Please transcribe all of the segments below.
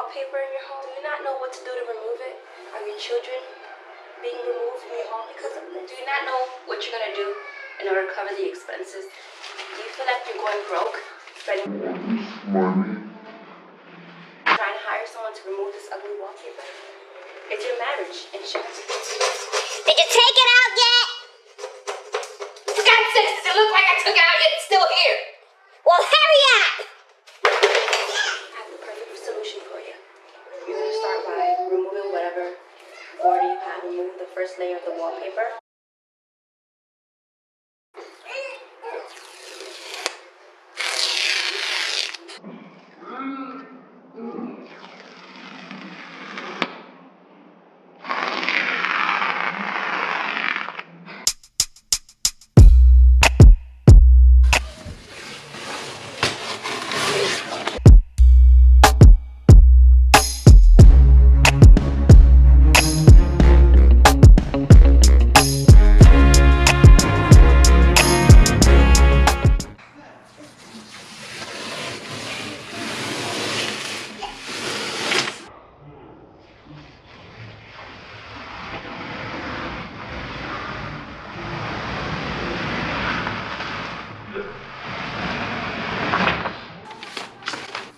wallpaper in your home? Do you not know what to do to remove it? Are your children being removed from your home because of this? Do you not know what you're gonna do in order to cover the expenses? Do you feel like you're going broke, spending money, trying to hire someone to remove this ugly wallpaper? It's your marriage insurance. Did you take it out yet? For God's sake, does it look like I took it out yet? It's still here. Well, hurry up! I have the perfect solution for you. You're gonna start by removing whatever border you have. Remove the first layer of the wallpaper.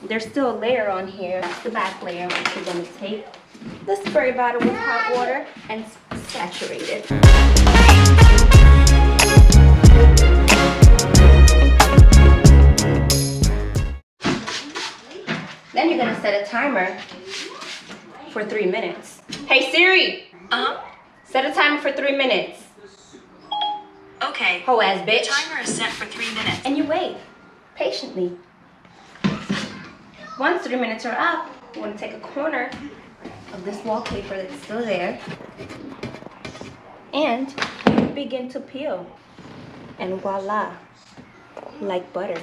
There's still a layer on here. That's the back layer, which you're going to take the spray bottle with hot water and saturate it. Then you're going to set a timer for 3 minutes. Hey Siri! Set a timer for 3 minutes. Okay. Ho ass bitch. The timer is set for 3 minutes. And you wait patiently. Once 3 minutes are up, you want to take a corner of this wallpaper that's still there and begin to peel. And voila, like butter.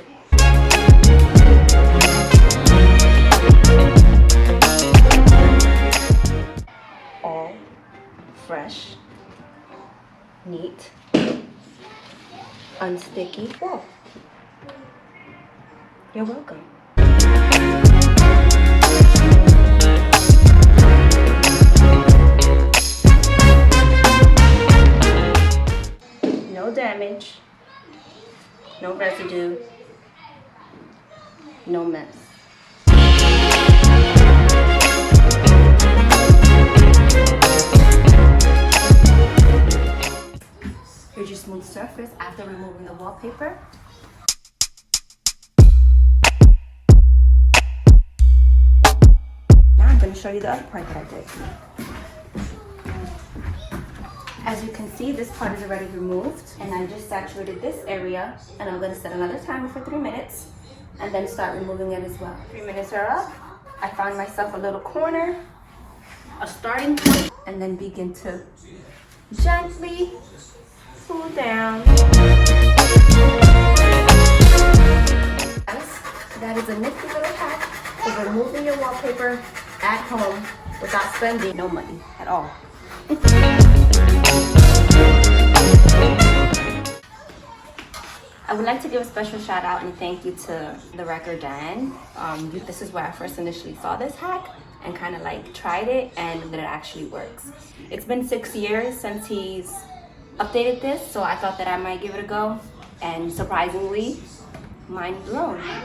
All fresh, neat, unsticky wall. You're welcome. No damage, no residue, no mess. Here's your smooth surface after removing the wallpaper. Now I'm going to show you the other part that I did. As you can see, this part is already removed, and I just saturated this area, and I'm going to set another timer for 3 minutes and then start removing it as well. 3 minutes are up. I found myself a little corner, a starting point, and then begin to gently pull down. That is a nifty little hack for removing your wallpaper at home without spending no money at all. I would like to give a special shout out and thank you to the wrecker Dan. This is where I first initially saw this hack and kind of like tried it, and that it actually works. It's been 6 years since he's updated this, so I thought that I might give it a go, and surprisingly, mind blown.